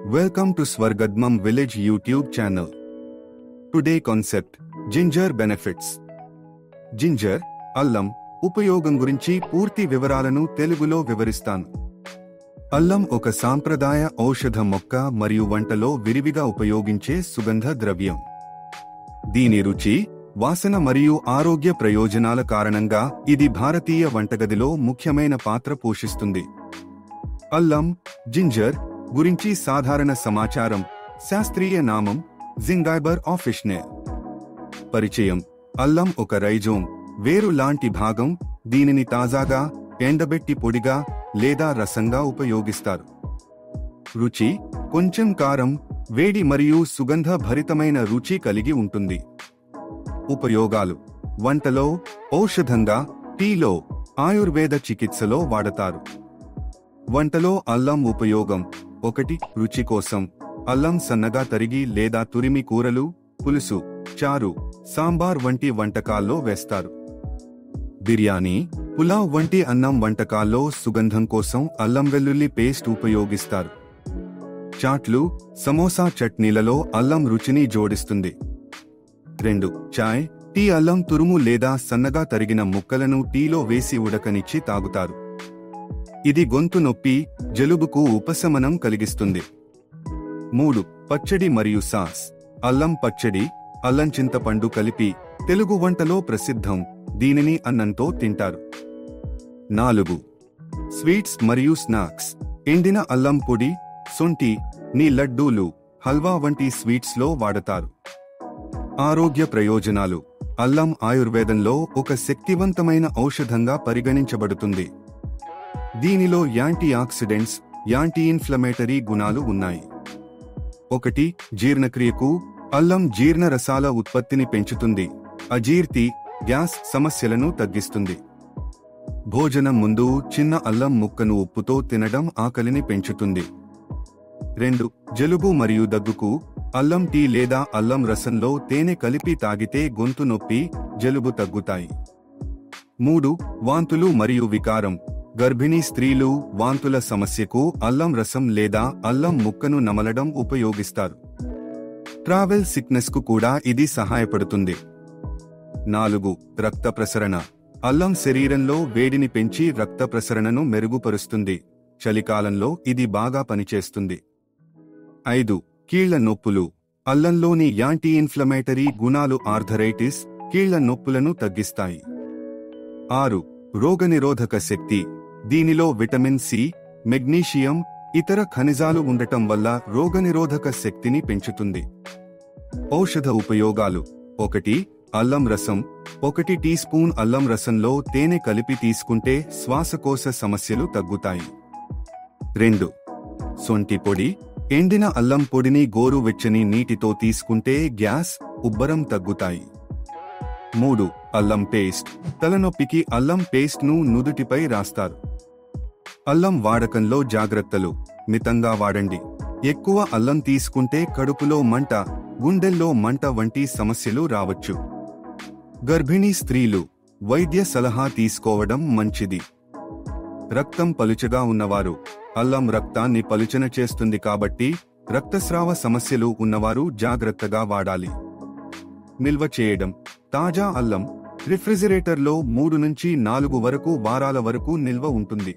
Welcome to Swargadmam Village YouTube channel. Today concept Ginger benefits. Ginger, అల్లం ఉపయోగం గురించి పూర్తి వివరాలను తెలుగులో వివరిస్తాను. అల్లం ఒక సాంప్రదాయ ఔషధ మొక్క మరియు వంటలో విరివిగా ఉపయోగించే సుగంధ ద్రవ్యం. దీని రుచి, వాసన మరియు ఆరోగ్య ప్రయోజనాల కారణంగా ఇది భారతీయ వంటగదిలో ముఖ్యమైన పాత్ర పోషిస్తుంది. అల్లం, జింజర్ గురించి సాధారణ సమాచారం. శాస్త్రీయ నామం జింగైబర్ ఆఫిష్నే. పరిచయం: అల్లం ఒక రైజోమ్, వేరు లాంటి భాగం. దీనిని తాజాగా, ఎండబెట్టి పొడిగా లేదా రసంగా ఉపయోగిస్తారు. రుచి: కొంచెం కారం, వేడి మరియు సుగంధ భరితమైన రుచి కలిగి ఉంటుంది. ఉపయోగాలు: వంటలో, ఔషధంగా, టీలో, ఆయుర్వేద చికిత్సలో వాడతారు. వంటలో అల్లం ఉపయోగం: 1. రుచి కోసం. అల్లం సన్నగా తరిగి లేదా తురిమి కూరలు, పులుసు, చారు, సాంబార్ వంటి వంటకాల్లో వేస్తారు. బిర్యానీ, పులావ్ వంటి అన్నం వంటకాల్లో సుగంధం కోసం అల్లం వెల్లుల్లి పేస్ట్ ఉపయోగిస్తారు. చాట్లు, సమోసా చట్నీలలో అల్లం రుచిని జోడిస్తుంది. 2. చాయ్, టీ. అల్లం తురుము లేదా సన్నగా తరిగిన ముక్కలను టీలో వేసి ఉడకనిచ్చి తాగుతారు. ఇది గొంతు నొప్పి, జలుబుకు ఉపశమనం కలిగిస్తుంది. 3. పచ్చడి మరియు సాస్. అల్లం పచ్చడి, అల్లం చింతపండు కలిపి తెలుగు వంటలో ప్రసిద్ధం. దీనిని అన్నంతో తింటారు. 4. స్వీట్స్ మరియు స్నాక్స్. ఎండిన అల్లం పొడి, శొంఠి, నీ లడ్డూలు, హల్వా వంటి స్వీట్స్లో వాడతారు. ఆరోగ్య ప్రయోజనాలు: అల్లం ఆయుర్వేదంలో ఒక శక్తివంతమైన ఔషధంగా పరిగణించబడుతుంది. దీనిలో యాంటీ ఆక్సిడెంట్స్, యాంటీ ఇన్ఫ్లమేటరీ గుణాలు ఉన్నాయి. 1. జీర్ణక్రియకు. అల్లం జీర్ణ రసాల ఉత్పత్తిని పెంచుతుంది. అజీర్తి, గ్యాస్ సమస్యలను తగ్గిస్తుంది. భోజనం ముందు చిన్న అల్లం ముక్కను ఉప్పుతో తినడం ఆకలిని పెంచుతుంది. 2. జలుబు మరియు దగ్గుకు. అల్లం టీ లేదా అల్లం రసంలో తేనె కలిపి తాగితే గొంతు నొప్పి, జలుబు తగ్గుతాయి. 3. వాంతులు మరియు వికారం. గర్భిణీ స్త్రీలు వాంతుల సమస్యకు అల్లం రసం లేదా అల్లం ముక్కను నమలడం ఉపయోగిస్తారు. ట్రావెల్ సిక్నెస్కు కూడా ఇది సహాయపడుతుంది. 4. రక్త ప్రసరణ. అల్లం శరీరంలో వేడిని పెంచి రక్త ప్రసరణను మెరుగుపరుస్తుంది. చలికాలంలో ఇది బాగా పనిచేస్తుంది. 5. కీళ్ల నొప్పులు. అల్లంలోని యాంటీ ఇన్ఫ్లమేటరీ గుణాలు ఆర్థరైటిస్, కీళ్ల నొప్పులను తగ్గిస్తాయి. 6. రోగనిరోధక శక్తి. దీనిలో విటమిన్ సి, మెగ్నీషియం, ఇతర ఖనిజాలు ఉండటం వల్ల రోగనిరోధక శక్తిని పెంచుతుంది. ఔషధ ఉపయోగాలు: 1. అల్లం రసం. 1 టీ స్పూన్ అల్లం రసంలో తేనె కలిపి తీసుకుంటే శ్వాసకోశ సమస్యలు తగ్గుతాయి. 2. శొంఠి పొడి. ఎండిన అల్లం పొడిని గోరువెచ్చని నీటితో తీసుకుంటే గ్యాస్, ఉబ్బరం తగ్గుతాయి. 3. అల్లం పేస్ట్. తలనొప్పికి అల్లం పేస్ట్ను నుదుటిపై రాస్తారు. అల్లం వాడకంలో జాగ్రత్తలు: మితంగా వాడండి. ఎక్కువ అల్లం తీసుకుంటే కడుపులో మంట, గుండెల్లో మంట వంటి సమస్యలు రావచ్చు. గర్భిణీ స్త్రీలు వైద్య సలహా తీసుకోవడం మంచిది. రక్తం పలుచగా ఉన్నవారు. అల్లం రక్తాన్ని పలుచన చేస్తుంది కాబట్టి రక్తస్రావ సమస్యలు ఉన్నవారు జాగ్రత్తగా వాడాలి. నిల్వ చేయడం: తాజా అల్లం రిఫ్రిజిరేటర్లో 3 నుంచి 4 వరకు వారాల వరకు నిల్వ ఉంటుంది.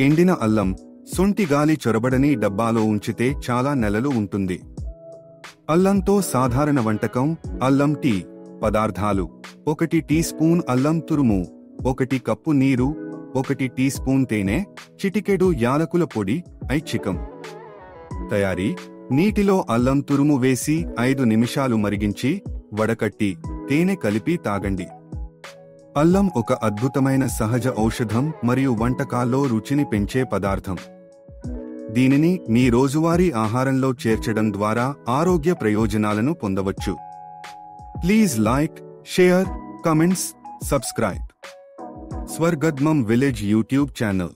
ఎండిన అల్లం, శొంఠి గాలి చొరబడని డబ్బాలో ఉంచితే చాలా నెలలు ఉంటుంది. అల్లంతో సాధారణ వంటకం: అల్లం టీ. పదార్థాలు: 1 టీ స్పూన్ అల్లం తురుము, 1 కప్పు నీరు, 1 టీ స్పూన్ తేనె, చిటికెడు యాలకుల పొడి, ఐచ్ఛికం. తయారీ: నీటిలో అల్లం తురుము వేసి 5 నిమిషాలు మరిగించి, వడకట్టి, తేనె కలిపి తాగండి. అల్లం ఒక అద్భుతమైన సహజ ఔషధం మరియు వంటకాల్లో రుచిని పెంచే పదార్థం. దీనిని మీ రోజువారీ ఆహారంలో చేర్చడం ద్వారా ఆరోగ్య ప్రయోజనాలను పొందవచ్చు. Please like, share, comments, subscribe. స్వర్గద్మం విలేజ్ యూట్యూబ్ ఛానల్.